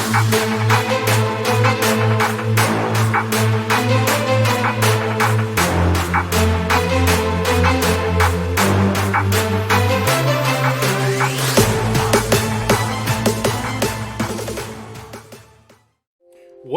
What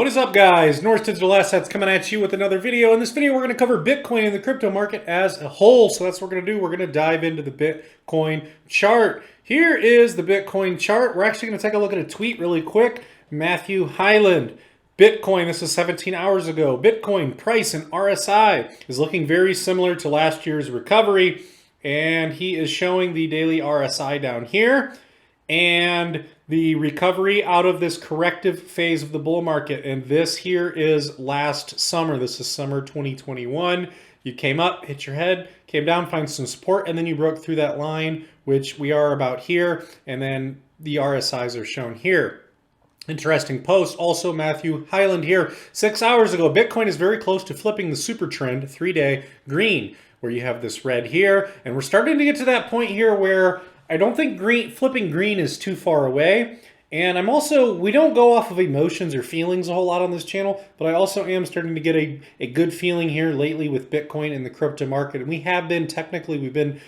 is up, guys? North Digital Assets coming at you with another video. In this video, we're going to cover Bitcoin and the crypto market as a whole. So that's what we're going to do. We're going to dive into the Bitcoin chart. Here is the Bitcoin chart. We're actually going to take a look at a tweet really quick. Matthew Hyland. Bitcoin, this is 17 hours ago. Bitcoin price and RSI is looking very similar to last year's recovery. And he is showing the daily RSI down here. And the recovery out of this corrective phase of the bull market. And this here is last summer. This is summer 2021. You came up, hit your head, came down, find some support, and then you broke through that line, which we are about here. And then the RSIs are shown here. Interesting post. Also, Matthew Hyland here. 6 hours ago, Bitcoin is very close to flipping the super trend 3-day green, where you have this red here. And we're starting to get to that point here where I don't think flipping green is too far away. And we don't go off of emotions or feelings a whole lot on this channel, but I also am starting to get a good feeling here lately with Bitcoin and the crypto market. And we've been,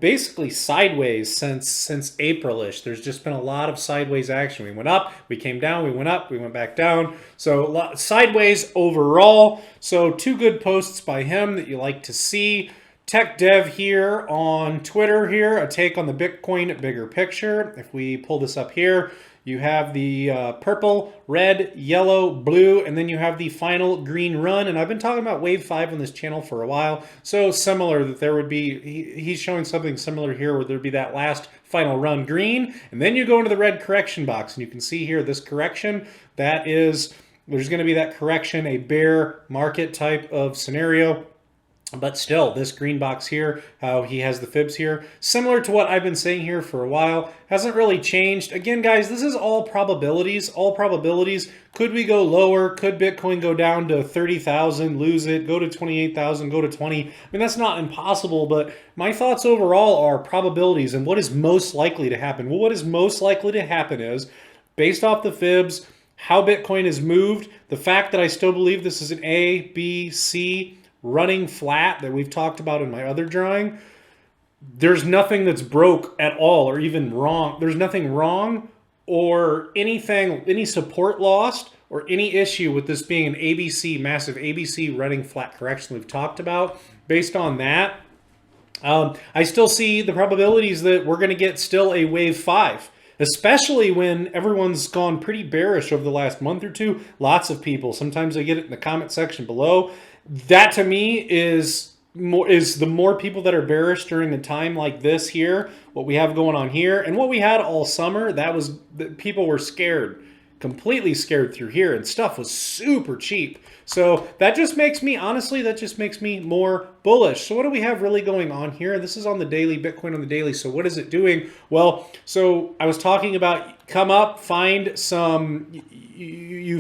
basically sideways since April-ish. There's just been a lot of sideways action. We went up, we came down, we went up, we went back down. So a lot sideways overall. So two good posts by him that you like to see. Tech Dev here on Twitter here, a take on the Bitcoin bigger picture. If we pull this up here, you have the purple, red, yellow, blue, and then you have the final green run. And I've been talking about wave 5 on this channel for a while. So similar that there would be, he's showing something similar here where there'd be that last final run green. And then you go into the red correction box. And you can see here this correction, there's going to be that correction, a bear market type of scenario. But still, this green box here, how he has the fibs here, similar to what I've been saying here for a while, hasn't really changed. Again, guys, this is all probabilities, Could we go lower? Could Bitcoin go down to 30,000, lose it, go to 28,000, go to 20? I mean, that's not impossible, but my thoughts overall are probabilities and what is most likely to happen. Well, what is most likely to happen is, based off the fibs, how Bitcoin has moved, the fact that I still believe this is an A, B, C, running flat that we've talked about in my other drawing. There's nothing that's broke at all or even wrong. There's nothing wrong or any support lost or any issue with this being an ABC, massive ABC running flat correction we've talked about. Based on that, I still see the probabilities that we're going to get still a wave 5. Especially when everyone's gone pretty bearish over the last month or two. Lots of people. Sometimes I get it in the comment section below. That to me is the more people that are bearish during a time like this here, what we have going on here, and what we had all summer, that people were scared, completely scared through here, and stuff was super cheap. So that just makes me, honestly, more bullish. So what do we have really going on here? This is on the daily, Bitcoin on the daily. So what is it doing? Well, so I was talking about come up, find some, you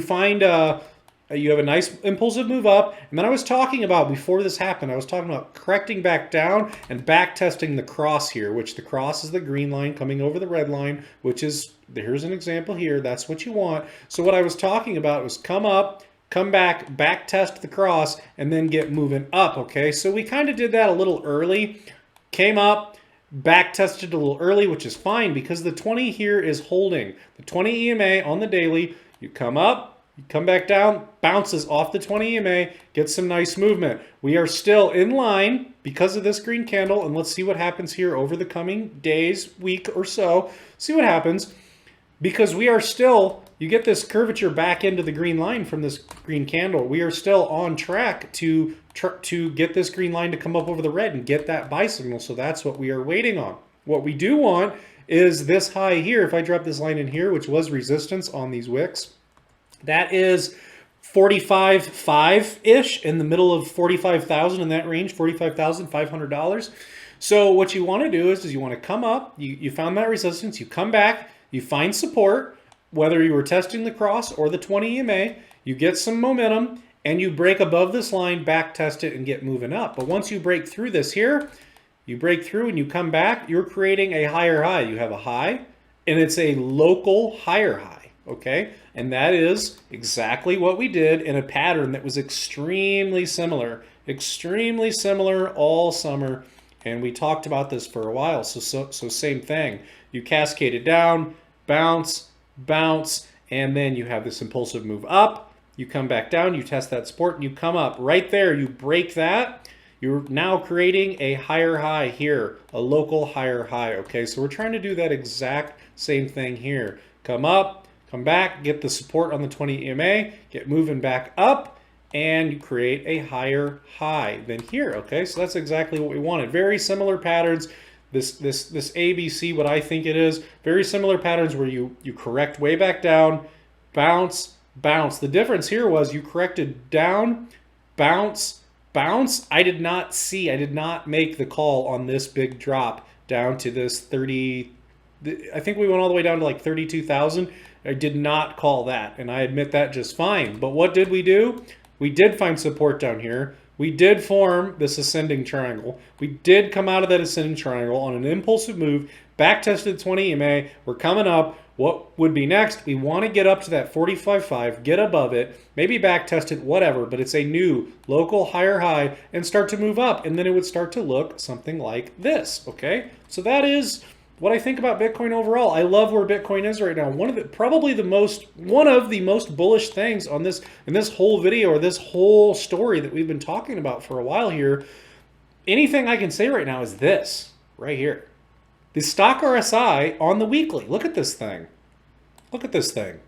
have a nice impulsive move up. And then I was talking about, before this happened, I was talking about correcting back down and back testing the cross here, which the cross is the green line coming over the red line, which is, here's an example here. That's what you want. So what I was talking about was come up, come back, back test the cross, and then get moving up, okay? So we kind of did that a little early. Came up, back tested a little early, which is fine because the 20 here is holding. The 20 EMA on the daily, you come up, you come back down, bounces off the 20 EMA, gets some nice movement. We are still in line because of this green candle, and let's see what happens here over the coming days, week or so. See what happens, because we are still, you get this curvature back into the green line from this green candle. We are still on track to get this green line to come up over the red and get that buy signal, so that's what we are waiting on. What we do want is this high here. If I drop this line in here, which was resistance on these wicks, that is 45.5-ish, in the middle of 45,000 in that range, $45,500. So what you want to do is you want to come up, you found that resistance, you come back, you find support, whether you were testing the cross or the 20 EMA, you get some momentum, and you break above this line, back test it, and get moving up. But once you break through this here, you break through and you come back, you're creating a higher high. You have a high, and it's a local higher high. okay? And that is exactly what we did in a pattern that was extremely similar all summer. And we talked about this for a while. So same thing. You cascade it down, bounce, bounce, and then you have this impulsive move up. You come back down, you test that support, and you come up. Right there, you break that. You're now creating a higher high here, a local higher high, okay? So we're trying to do that exact same thing here. Come up, come back, get the support on the 20 EMA, get moving back up, and you create a higher high than here, okay? So that's exactly what we wanted. Very similar patterns. This ABC, what I think it is, very similar patterns where you correct way back down, bounce, bounce. The difference here was you corrected down, bounce, bounce. I did not make the call on this big drop down to this 30, I think we went all the way down to like 32,000. I did not call that, and I admit that just fine. But what did we do? We did find support down here. We did form this ascending triangle. We did come out of that ascending triangle on an impulsive move, back tested 20 EMA. We're coming up. What would be next? We want to get up to that 45.5, get above it, maybe back test it, whatever, but it's a new local higher high and start to move up. And then it would start to look something like this, okay? So that is what I think about Bitcoin overall. I love where Bitcoin is right now. One of the most bullish things on this in this whole video or this whole story that we've been talking about for a while here. Anything I can say right now is this right here. The stock RSI on the weekly. Look at this thing. Look at this thing.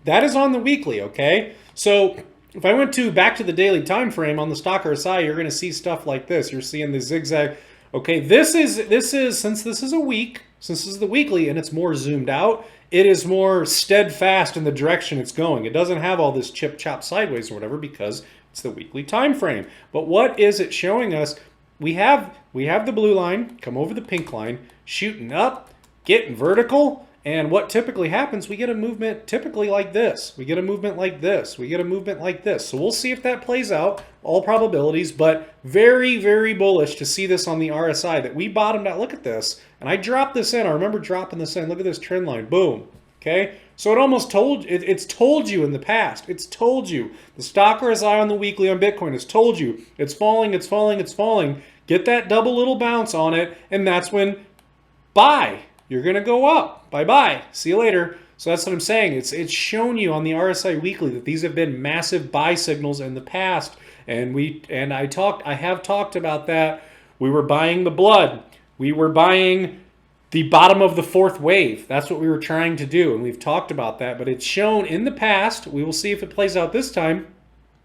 That is on the weekly, okay? So if I went back to the daily time frame on the stock RSI, you're going to see stuff like this. You're seeing the zigzag. Okay, this is since this is a week, since this is the weekly and it's more zoomed out, it is more steadfast in the direction it's going. It doesn't have all this chip chop sideways or whatever because it's the weekly time frame. But what is it showing us? We have the blue line come over the pink line, shooting up, getting vertical, and what typically happens, we get a movement typically like this. We get a movement like this. We get a movement like this. So we'll see if that plays out, all probabilities, but very, very bullish to see this on the RSI that we bottomed out. Look at this. And I dropped this in. I remember dropping this in. Look at this trend line. Boom. Okay? So it almost it's told you in the past. It's told you. The stock RSI on the weekly on Bitcoin has told you it's falling, it's falling, it's falling. Get that double little bounce on it, and that's when buy. You're going to go up. Bye-bye. See you later. So that's what I'm saying. It's shown you on the RSI weekly that these have been massive buy signals in the past. And I have talked about that. We were buying the blood. We were buying the bottom of the fourth wave. That's what we were trying to do. And we've talked about that. But it's shown in the past. We will see if it plays out this time.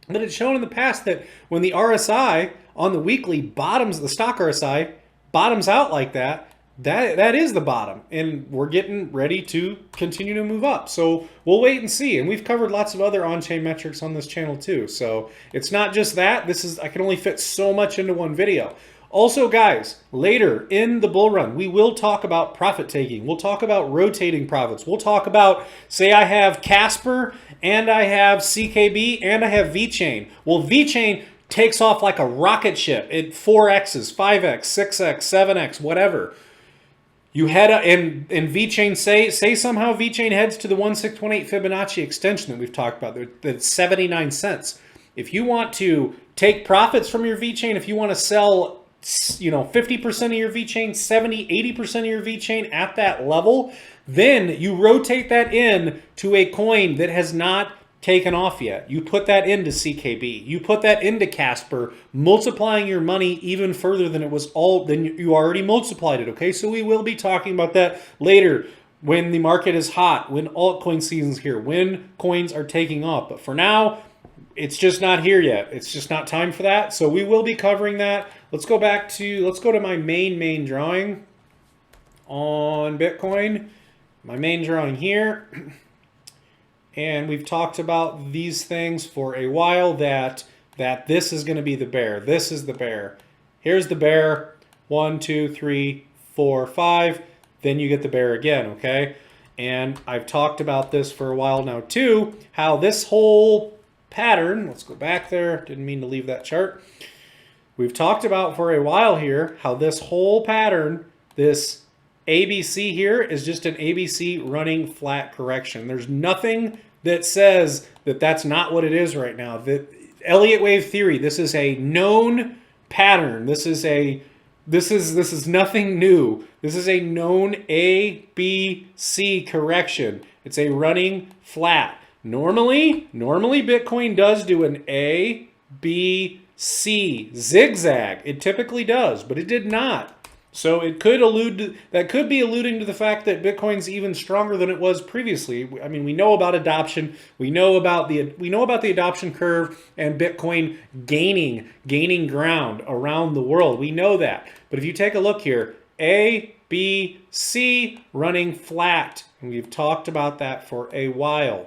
But it's shown in the past that when the RSI on the weekly bottoms, the stock RSI bottoms out like that, that is the bottom, and we're getting ready to continue to move up. So we'll wait and see. And we've covered lots of other on-chain metrics on this channel too. So it's not just that. I can only fit so much into one video. Also, guys, later in the bull run, we will talk about profit taking. We'll talk about rotating profits. We'll talk about, say I have Casper and I have CKB and I have VeChain. Well, VeChain takes off like a rocket ship. It 4x's, 5x, 6x, 7x, whatever. You head up, and VeChain, say somehow VeChain heads to the 1618 Fibonacci extension that we've talked about, that's 79 cents. If you want to take profits from your VeChain, if you want to sell, 50% of your VeChain, 70, 80% of your VeChain at that level, then you rotate that in to a coin that has not taken off yet. You put that into CKB. You put that into Casper, multiplying your money even further than you already multiplied it, okay? So we will be talking about that later when the market is hot, when altcoin season's here, when coins are taking off. But for now, it's just not here yet. It's just not time for that. So we will be covering that. Let's go to my main drawing on Bitcoin. My main drawing here. And we've talked about these things for a while, that this is going to be the bear. This is the bear. Here's the bear. 1, 2, 3, 4, 5. Then you get the bear again, okay? And I've talked about this for a while now too, how this whole pattern, let's go back there, didn't mean to leave that chart. We've talked about for a while here how this whole pattern, this ABC here is just an ABC running flat correction. There's nothing that says that that's not what it is right now. The Elliott wave theory, this is a known pattern. This is nothing new. This is a known ABC correction. It's a running flat. Normally Bitcoin does do an A, B, C zigzag. It typically does, but it did not. So it could that could be alluding to the fact that Bitcoin's even stronger than it was previously. I mean, we know about adoption, we know about the adoption curve and Bitcoin gaining ground around the world. We know that. But if you take a look here, A, B, C running flat. And we've talked about that for a while.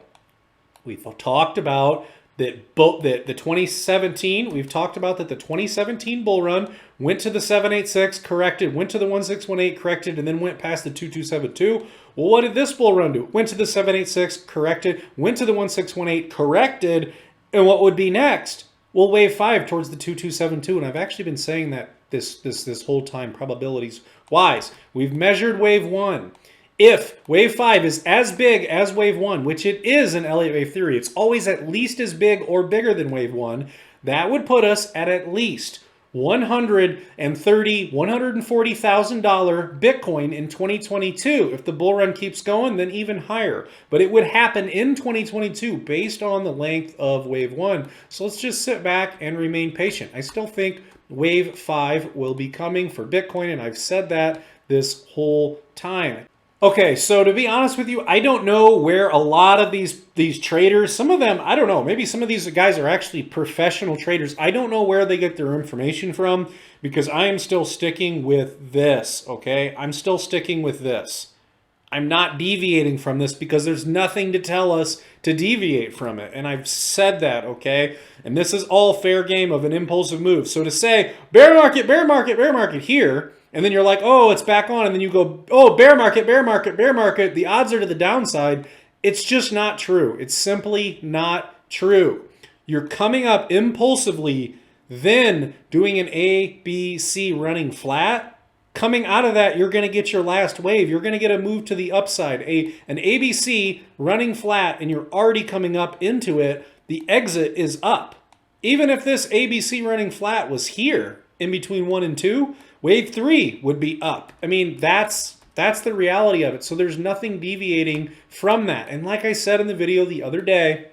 We've talked about that the 2017, we've talked about that the 2017 bull run went to the 786, corrected, went to the 1618, corrected, and then went past the 2272. Well, what did this bull run do? Went to the 786, corrected, went to the 1618, corrected, and what would be next? Well, wave 5 towards the 2272, and I've actually been saying that this whole time, probabilities wise. We've measured wave 1. If wave 5 is as big as wave 1, which it is in Elliott wave theory, it's always at least as big or bigger than wave 1, that would put us at least $140,000 Bitcoin in 2022. If the bull run keeps going, then even higher. But it would happen in 2022 based on the length of wave 1. So let's just sit back and remain patient. I still think wave 5 will be coming for Bitcoin, and I've said that this whole time. Okay, so to be honest with you, I don't know where a lot of these traders, some of them, I don't know, maybe some of these guys are actually professional traders. I don't know where they get their information from because I am still sticking with this, okay? I'm still sticking with this. I'm not deviating from this because there's nothing to tell us to deviate from it. And I've said that, okay? And this is all fair game of an impulsive move. So to say, bear market, bear market, bear market here, and then you're like, oh, it's back on. And then you go, oh, bear market, bear market, bear market. The odds are to the downside. It's just not true. It's simply not true. You're coming up impulsively, then doing an A, B, C running flat. Coming out of that, you're going to get your last wave. You're going to get a move to the upside. An ABC running flat, and you're already coming up into it. The exit is up. Even if this ABC running flat was here in between 1 and 2, wave 3 would be up. I mean, that's the reality of it. So there's nothing deviating from that. And like I said in the video the other day,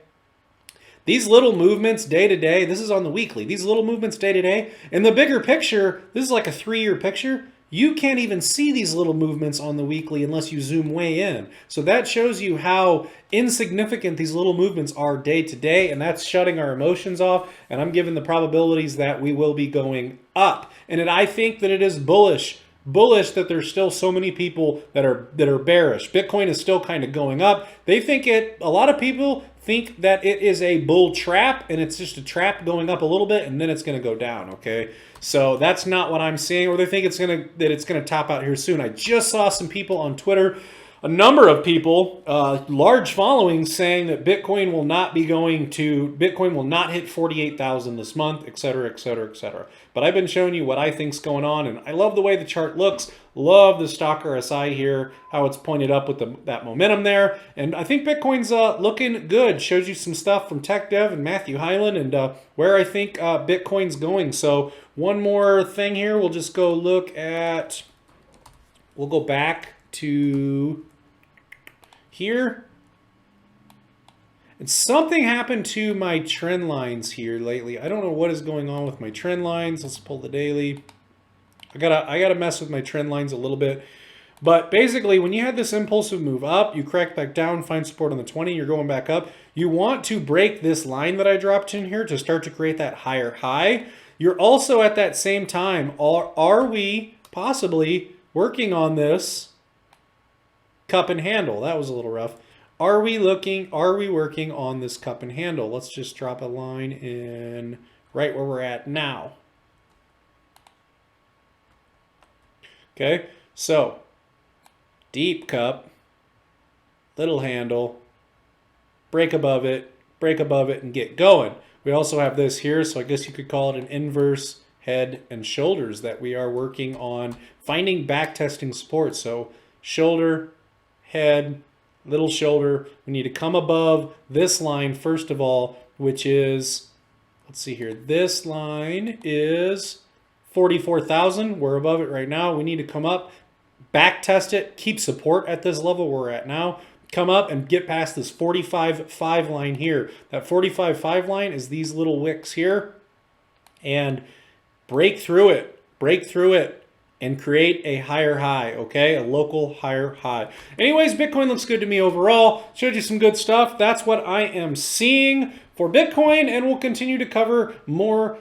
these little movements day to day, this is on the weekly, these little movements day to day, in the bigger picture, this is like a 3-year picture. You can't even see these little movements on the weekly unless you zoom way in. So that shows you how insignificant these little movements are day to day, and that's shutting our emotions off, and I'm giving the probabilities that we will be going up. And I think that it is bullish that there's still so many people that are bearish. Bitcoin is still kind of going up. They think a lot of people think that it is a bull trap and it's just a trap going up a little bit and then it's going to go down, okay? So that's not what I'm seeing, or they think that it's going to top out here soon. I just saw some people on Twitter, a number of people, large followings, saying that Bitcoin will not hit 48,000 this month, et cetera, et cetera, et cetera. But I've been showing you what I think's going on, and I love the way the chart looks. Love the stock RSI here, how it's pointed up with that momentum there. And I think Bitcoin's looking good. Shows you some stuff from Tech Dev and Matthew Hyland and where I think Bitcoin's going. So one more thing here. We'll just go look at, we'll go back to here. And something happened to my trend lines here lately. I don't know what is going on with my trend lines. Let's pull the daily. I gotta mess with my trend lines a little bit. But basically, when you had this impulsive move up, you crack back down, find support on the 20, you're going back up. You want to break this line that I dropped in here to start to create that higher high. You're also at that same time, are we possibly working on this cup and handle? That was a little rough. Are we working on this cup and handle? Let's just drop a line in right where we're at now. Okay, so deep cup, little handle, break above it, and get going. We also have this here, so I guess you could call it an inverse head, and shoulders that we are working on finding back testing support. So shoulder, head, little shoulder. We need to come above this line first of all, which is, let's see here, this line is 44,000. We're above it right now. We need to come up, back test it, keep support at this level we're at now, come up and get past this 45.5 line here. That 45.5 line is these little wicks here, and break through it, and create a higher high, okay? A local higher high. Anyways, Bitcoin looks good to me overall. Showed you some good stuff. That's what I am seeing for Bitcoin, and we'll continue to cover more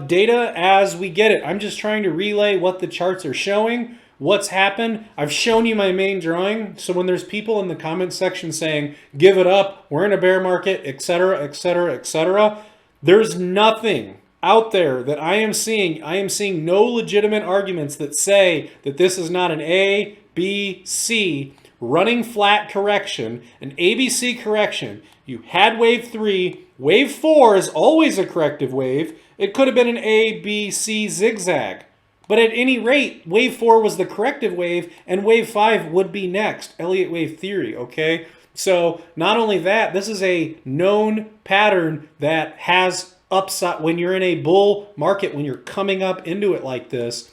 data as we get it. I'm just trying to relay what the charts are showing, what's happened. I've shown you my main drawing, so when there's people in the comment section saying, give it up, we're in a bear market, etc., etc., etc., there's nothing out there that I am seeing. I am seeing no legitimate arguments that say that this is not an A, B, C running flat correction, an ABC correction. You had wave 3. Wave 4 is always a corrective wave. It could have been an A, B, C zigzag. But at any rate, wave 4 was the corrective wave, and wave 5 would be next. Elliott wave theory, okay? So not only that, this is a known pattern that has upside. When you're in a bull market, when you're coming up into it like this,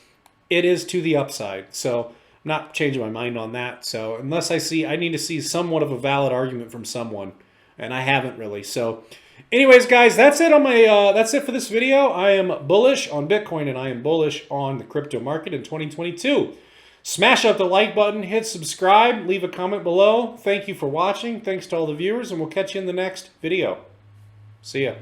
it is to the upside. So I'm not changing my mind on that. So unless I need to see somewhat of a valid argument from someone, and I haven't really. So anyways, guys, that's it on my that's it for this video. I am bullish on Bitcoin, and I am bullish on the crypto market in 2022. Smash up the like button, hit subscribe, leave a comment below. Thank you for watching. Thanks to all the viewers, and we'll catch you in the next video. See ya.